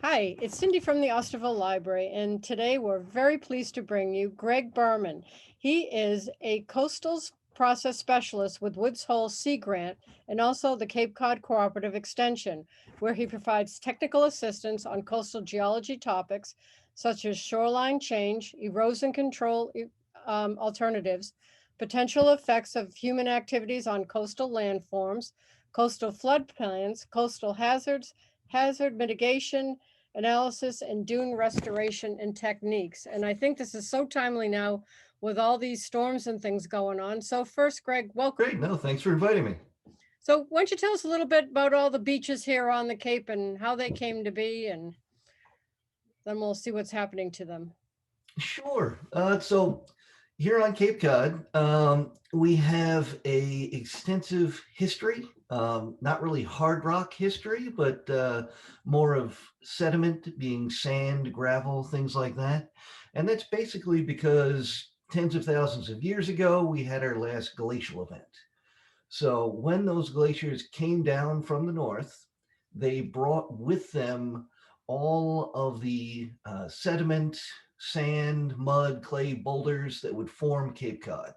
Hi, it's Cindy from the Osterville Library, and today we're very pleased to bring you Greg Berman. He is a coastal process specialist with Woods Hole Sea Grant and also the Cape Cod Cooperative Extension, where he provides technical assistance on coastal geology topics such as shoreline change, erosion control alternatives, potential effects of human activities on coastal landforms, coastal flood plans, coastal hazards, hazard mitigation, analysis, and dune restoration and techniques. And I think this is so timely now with all these storms and things going on. So first, Greg, welcome. Great. No, thanks for inviting me. So why don't you tell us a little bit about all the beaches here on the Cape and how they came to be, and then we'll see what's happening to them. Sure. So here on Cape Cod, we have a extensive history, not really hard rock history, but more of sediment being sand, gravel, things like that. And that's basically because tens of thousands of years ago, we had our last glacial event. So when those glaciers came down from the north, they brought with them all of the sediment, sand, mud, clay, boulders that would form Cape Cod.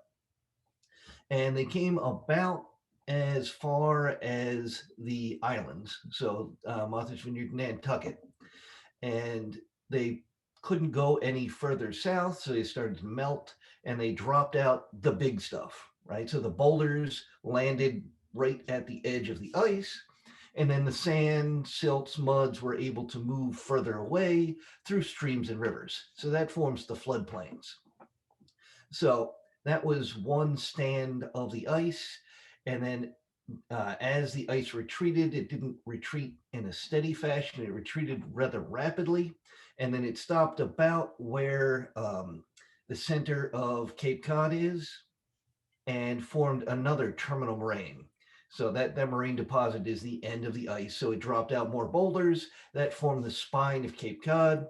And they came about as far as the islands, so Martha's Vineyard, Nantucket. And they couldn't go any further south, so they started to melt and they dropped out the big stuff, right? So the boulders landed right at the edge of the ice, and then the sand, silts, muds were able to move further away through streams and rivers. So that forms the floodplains. So that was one stand of the ice. And then as the ice retreated, it didn't retreat in a steady fashion. It retreated rather rapidly. And then it stopped about where the center of Cape Cod is and formed another terminal moraine. So that moraine deposit is the end of the ice. So it dropped out more boulders that formed the spine of Cape Cod.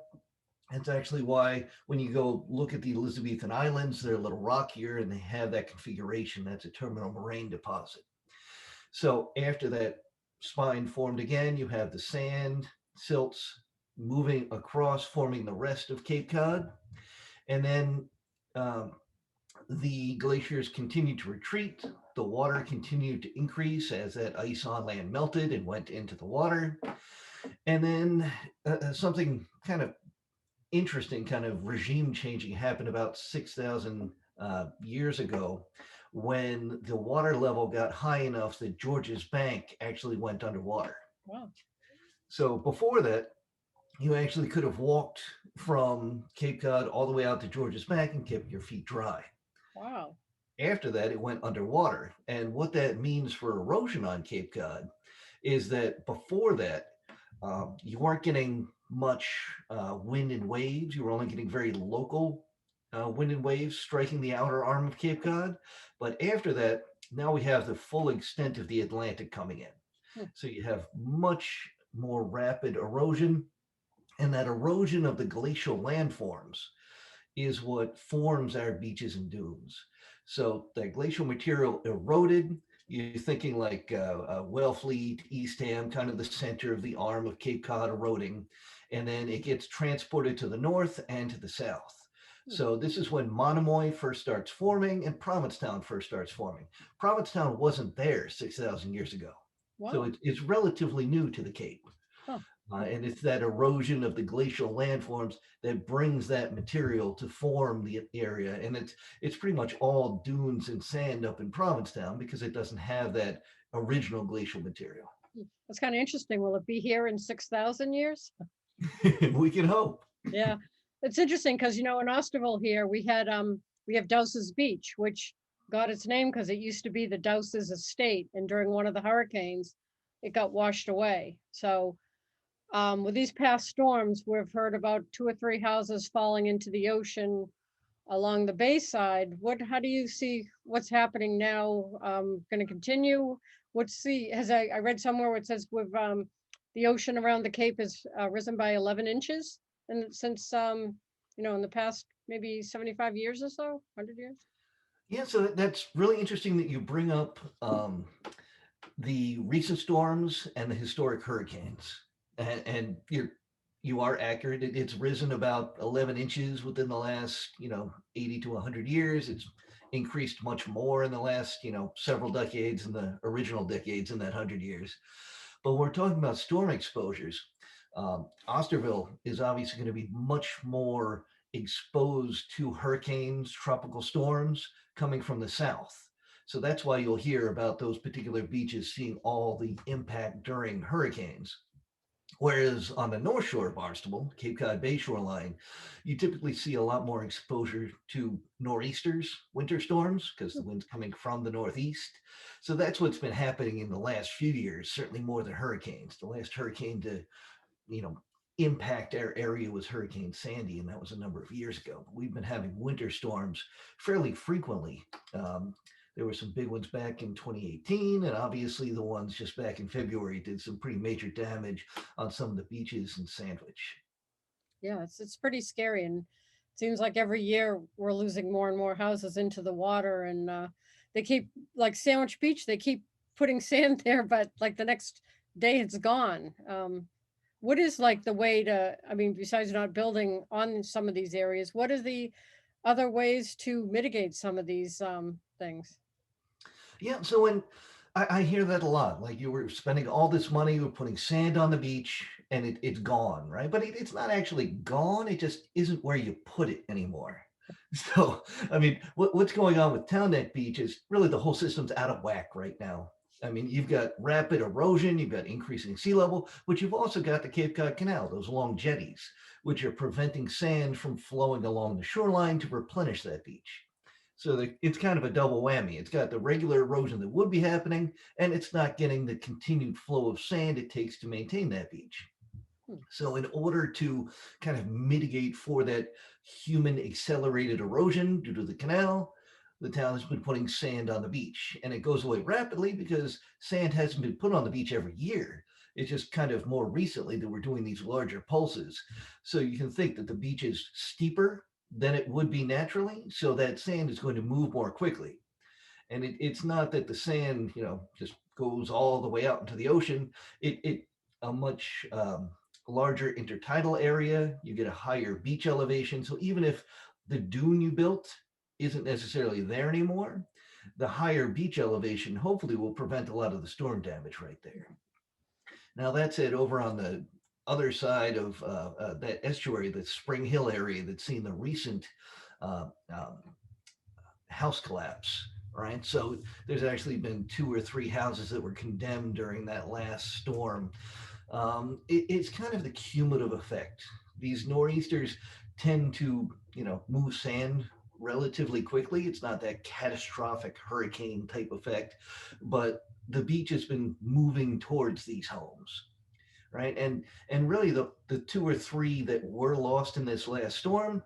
That's actually why when you go look at the Elizabethan Islands, they're a little rockier and they have that configuration. That's a terminal moraine deposit. So after that spine formed again, you have the sand, silts moving across, forming the rest of Cape Cod. And then um, the glaciers continued to retreat. The water continued to increase as that ice on land melted and went into the water. And then something kind of interesting, kind of regime changing happened about 6,000 years ago when the water level got high enough that George's Bank actually went underwater. Wow. So before that, you actually could have walked from Cape Cod all the way out to George's Bank and kept your feet dry. Wow. After that, it went underwater. And what that means for erosion on Cape Cod is that before that, you weren't getting much wind and waves. You were only getting very local wind and waves striking the outer arm of Cape Cod. But after that, now we have the full extent of the Atlantic coming in. Hmm. So you have much more rapid erosion. And that erosion of the glacial landforms is what forms our beaches and dunes. So that glacial material eroded. You're thinking like Wellfleet, Eastham, kind of the center of the arm of Cape Cod eroding, and then it gets transported to the north and to the south. Hmm. So this is when Monomoy first starts forming and Provincetown first starts forming. Provincetown wasn't there 6,000 years ago. So Wow. it's relatively new to the Cape. Huh. And it's that erosion of the glacial landforms that brings that material to form the area. And it's pretty much all dunes and sand up in Provincetown because it doesn't have that original glacial material. That's kind of interesting. Will it be here in 6,000 years? We can hope. Yeah, it's interesting because in Osterville here we have Dowses Beach, which got its name because it used to be the Dowses estate, and during one of the hurricanes, it got washed away. So with these past storms, we've heard about two or three houses falling into the ocean along the bayside. How do you see what's happening now? Going to continue? I read somewhere where it says with the ocean around the Cape has risen by 11 inches and since in the past maybe 75 years or so, 100 years. Yeah, so that's really interesting that you bring up the recent storms and the historic hurricanes. And you're you are accurate. It's risen about 11 inches within the last, 80 to 100 years. It's increased much more in the last, several decades and the original decades in that 100 years. But when we're talking about storm exposures, Osterville is obviously going to be much more exposed to hurricanes, tropical storms coming from the south. So that's why you'll hear about those particular beaches seeing all the impact during hurricanes. Whereas on the North Shore of Barnstable, Cape Cod Bay shoreline, you typically see a lot more exposure to nor'easters, winter storms, because the wind's coming from the northeast. So that's what's been happening in the last few years, certainly more than hurricanes. The last hurricane to, you know, impact our area was Hurricane Sandy, and that was a number of years ago. But we've been having winter storms fairly frequently. There were some big ones back in 2018, and obviously the ones just back in February did some pretty major damage on some of the beaches in Sandwich. Yeah, it's pretty scary, and it seems like every year we're losing more and more houses into the water, and they keep like Sandwich Beach, they keep putting sand there, but like the next day it's gone. What is like the way to? I mean, besides not building on some of these areas, what are the other ways to mitigate some of these things? Yeah, so when I hear that a lot, like you were spending all this money, you were putting sand on the beach, and it's gone, right? But it's not actually gone. It just isn't where you put it anymore. So, I mean, what's going on with Town Neck Beach is really the whole system's out of whack right now. I mean, you've got rapid erosion, you've got increasing sea level, but you've also got the Cape Cod Canal, those long jetties, which are preventing sand from flowing along the shoreline to replenish that beach. So it's kind of a double whammy. It's got the regular erosion that would be happening, and it's not getting the continued flow of sand it takes to maintain that beach. Hmm. So, in order to kind of mitigate for that human accelerated erosion due to the canal, the town has been putting sand on the beach. And it goes away rapidly because sand hasn't been put on the beach every year. It's just kind of more recently that we're doing these larger pulses. So, you can think that the beach is steeper than it would be naturally. So, that sand is going to move more quickly. And it's not that the sand, just goes all the way out into the ocean. It a much larger intertidal area. You get a higher beach elevation. So even if the dune you built isn't necessarily there anymore, the higher beach elevation hopefully will prevent a lot of the storm damage right there. Now that's it over on the other side of that estuary, the Spring Hill area that's seen the recent uh, um, house collapse, right? So there's actually been 2 or 3 houses that were condemned during that last storm. It's kind of the cumulative effect. These nor'easters tend to, move sand relatively quickly. It's not that catastrophic hurricane type effect, but the beach has been moving towards these homes, right? And really the 2 or 3 that were lost in this last storm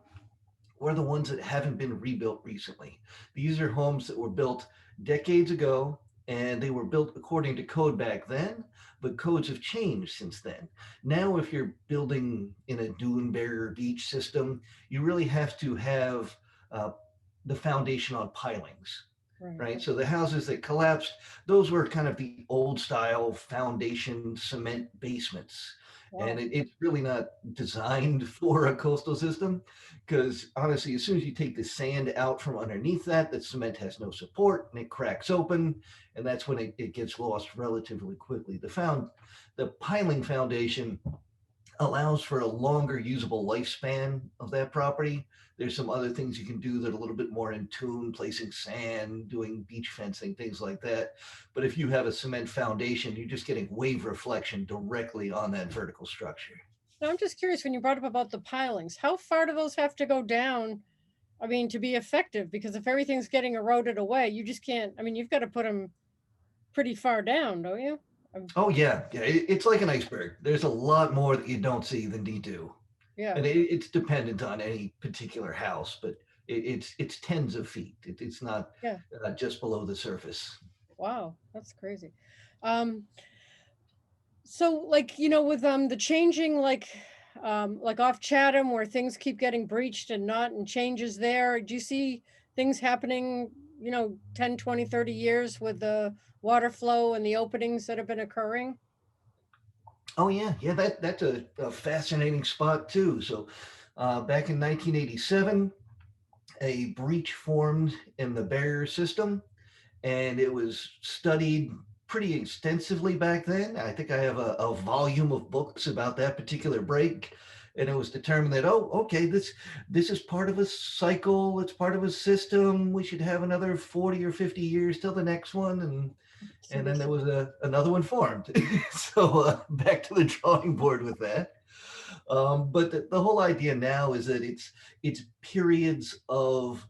were the ones that haven't been rebuilt recently. These are homes that were built decades ago, and they were built according to code back then, but codes have changed since then. Now, if you're building in a dune barrier beach system, you really have to have uh, the foundation on pilings. Right. Right. So the houses that collapsed, those were kind of the old style foundation cement basements. And Wow. it's really not designed for a coastal system because honestly, as soon as you take the sand out from underneath that, the cement has no support and it cracks open, and that's when it gets lost relatively quickly. The piling foundation allows for a longer usable lifespan of that property. There's some other things you can do that are a little bit more in tune, placing sand, doing beach fencing, things like that. But if you have a cement foundation, you're just getting wave reflection directly on that vertical structure. Now, I'm just curious when you brought up about the pilings, how far do those have to go down? I mean, to be effective, because if everything's getting eroded away, you just can't. I mean, you've got to put them pretty far down, don't you? Oh yeah, yeah. It's like an iceberg. There's a lot more that you don't see than you do, Yeah. and it's dependent on any particular house, but it's tens of feet. It's not Yeah. just below the surface. Wow, that's crazy. Um, so like, with the changing like off Chatham where things keep getting breached and not and changes there, do you see things happening, 10, 20, 30 years with the water flow and the openings that have been occurring? Oh yeah, yeah. That's a fascinating spot too. So, back in 1987, a breach formed in the barrier system, and it was studied pretty extensively back then. I think I have a volume of books about that particular break, and it was determined that, oh, okay, this is part of a cycle. It's part of a system. We should have another 40 or 50 years till the next one, So and then this, there was another one formed. So back to the drawing board with that. But the whole idea now is that it's periods of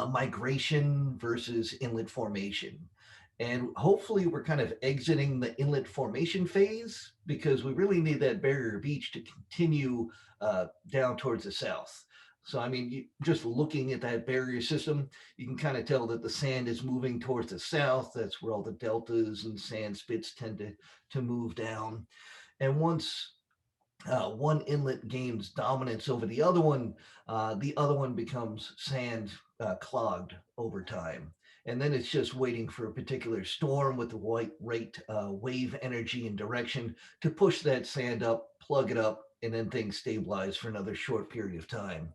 migration versus inlet formation. And hopefully, we're kind of exiting the inlet formation phase because we really need that barrier beach to continue down towards the south. So, I mean, just looking at that barrier system, you can kind of tell that the sand is moving towards the south. That's where all the deltas and sand spits tend to move down. And once one inlet gains dominance over the other one becomes sand clogged over time. And then it's just waiting for a particular storm with the right wave energy and direction to push that sand up, plug it up, and then things stabilize for another short period of time.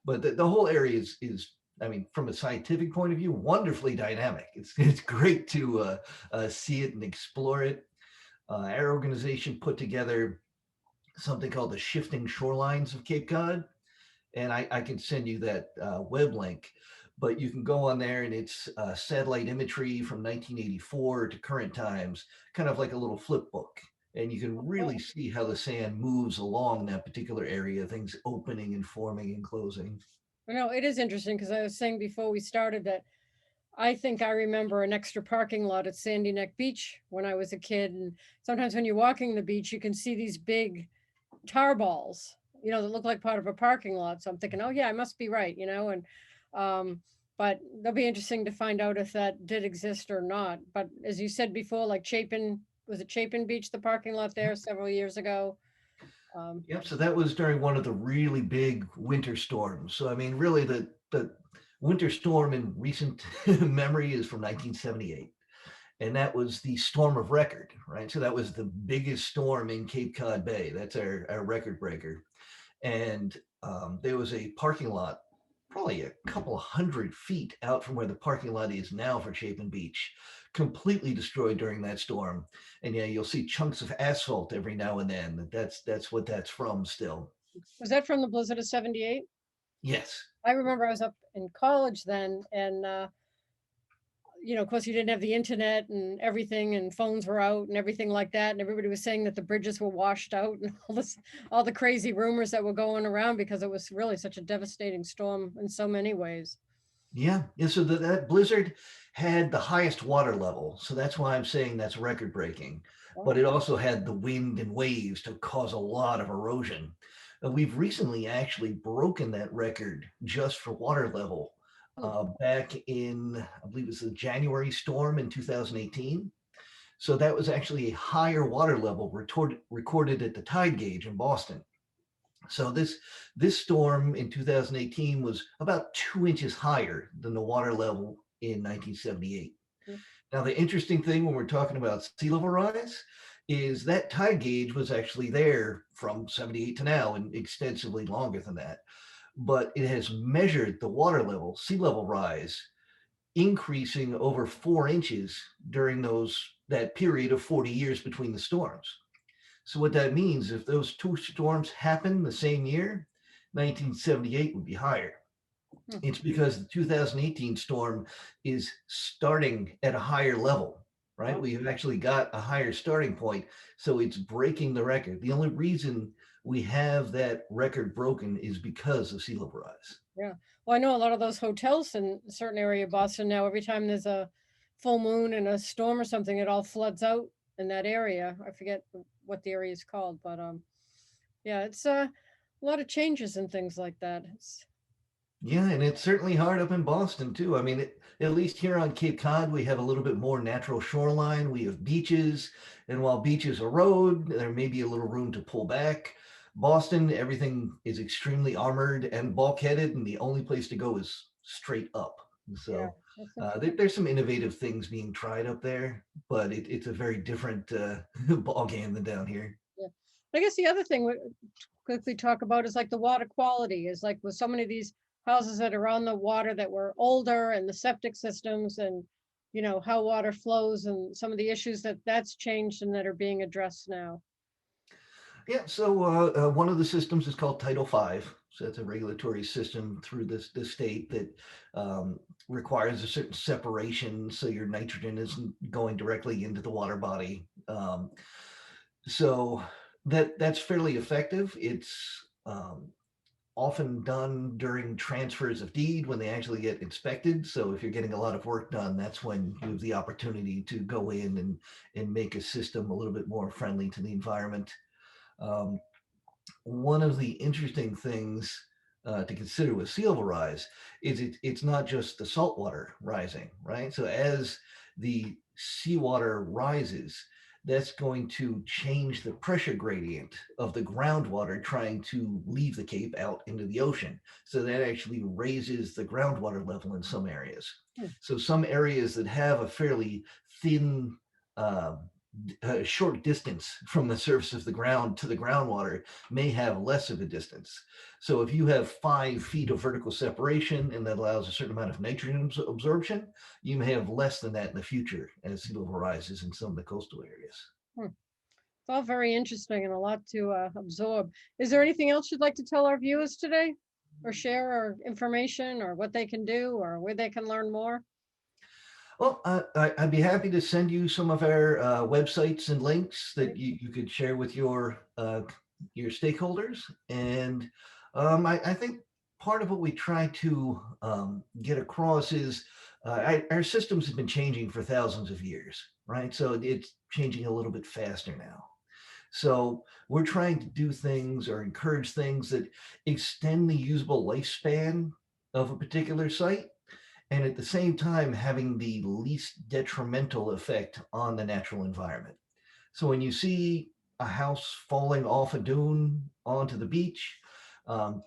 But the whole area is, I mean, from a scientific point of view, wonderfully dynamic. It's great to see it and explore it. Our organization put together something called the shifting shorelines of Cape Cod. And I can send you that web link, but you can go on there and it's satellite imagery from 1984 to current times, kind of like a little flip book. And you can really see how the sand moves along that particular area, things opening and forming and closing. it is interesting because I was saying before we started that I think I remember an extra parking lot at Sandy Neck Beach when I was a kid. And sometimes when you're walking the beach, you can see these big tar balls, that look like part of a parking lot. So I'm thinking, oh yeah, I must be right, and um, but that'll be interesting to find out if that did exist or not. But as you said before, like Chapin, was it Chapin Beach, the parking lot there several years ago? Um, Yep. So that was during one of the really big winter storms. So I mean, really, the winter storm in recent memory is from 1978. And that was the storm of record, right? So that was the biggest storm in Cape Cod Bay. That's our record breaker. And there was a parking lot, probably a couple of 100 feet out from where the parking lot is now for Chapin Beach, completely destroyed during that storm. And yeah, you'll see chunks of asphalt every now and then. That's what that's from still. was that from the blizzard of '78? Yes. I remember I was up in college then, and of course, you didn't have the internet and everything, and phones were out and everything like that. And everybody was saying that the bridges were washed out and all the crazy rumors that were going around because it was really such a devastating storm in so many ways. Yeah. Yeah. So that blizzard had the highest water level. So that's why I'm saying that's record breaking. But Oh, it also had the wind and waves to cause a lot of erosion. We've recently actually broken that record just for water level hmm. back in, I believe it was the January storm in 2018. So that was actually a higher water level recorded at the tide gauge in Boston. So this storm in 2018 was about 2 inches higher than the water level in 1978. Hmm. Now, the interesting thing when we're talking about sea level rise is that tide gauge was actually there from 78 to now and extensively longer than that. But it has measured the water level, sea level rise, increasing over 4 inches during that period of 40 years between the storms. So what that means, if those two storms happen the same year, 1978 would be higher. Hmm. It's because the 2018 storm is starting at a higher level, right? Wow. We've actually got a higher starting point, so it's breaking the record. The only reason we have that record broken is because of sea level rise. Yeah. Well, I know a lot of those hotels in a certain area of Boston now, every time there's a full moon and a storm or something, it all floods out in that area. I forget what the area is called, but yeah, it's a lot of changes and things like that. Yeah, and it's certainly hard up in Boston too. I mean, at least here on Cape Cod, we have a little bit more natural shoreline. We have beaches, and while beaches erode, there may be a little room to pull back. Boston, everything is extremely armored and bulkheaded, and the only place to go is straight up. Yeah, So that's interesting. there's some innovative things being tried up there, but it's a very different ball game than down here. Yeah. I guess the other thing we quickly talk about is like the water quality is like with so many of these houses that are on the water that were older and the septic systems and, you know, how water flows and some of the issues that that's changed and that are being addressed now. Yeah, so one of the systems is called Title V. So it's a regulatory system through the state that requires a certain separation so your nitrogen isn't going directly into the water body. So that's fairly effective. It's often done during transfers of deed when they actually get inspected. So if you're getting a lot of work done, that's when you have the opportunity to go in and make a system a little bit more friendly to the environment. Um, One of the interesting things to consider with sea level rise is it's not just the saltwater rising, right? So as the seawater rises, that's going to change the pressure gradient of the groundwater trying to leave the Cape out into the ocean. So that actually raises the groundwater level in some areas. Hmm. So some areas that have a fairly thin uh, a short distance from the surface of the ground to the groundwater may have less of a distance. So if you have 5 feet of vertical separation and that allows a certain amount of nitrogen absorption, you may have less than that in the future as sea level rises in some of the coastal areas. Hmm. It's all very interesting and a lot to absorb. Is there anything else you'd like to tell our viewers today or share or information or what they can do or where they can learn more? Well, I'd be happy to send you some of our websites and links that Great. you could share with your stakeholders. And I think part of what we try to get across is our systems have been changing for thousands of years, right? So it's changing a little bit faster now. So we're trying to do things or encourage things that extend the usable lifespan of a particular site and at the same time having the least detrimental effect on the natural environment. So when you see a house falling off a dune onto the beach, um,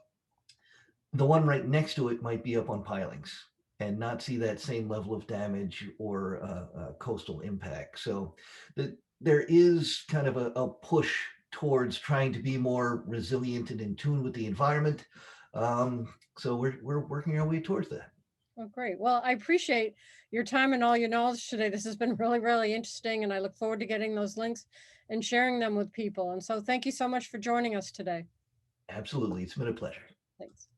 the one right next to it might be up on pilings and not see that same level of damage or coastal impact. So there is kind of a push towards trying to be more resilient and in tune with the environment. So we're working our way towards that. Oh, great. Well, I appreciate your time and all your knowledge today. This has been really, really interesting, and I look forward to getting those links and sharing them with people. And so thank you so much for joining us today. Absolutely. It's been a pleasure. Thanks.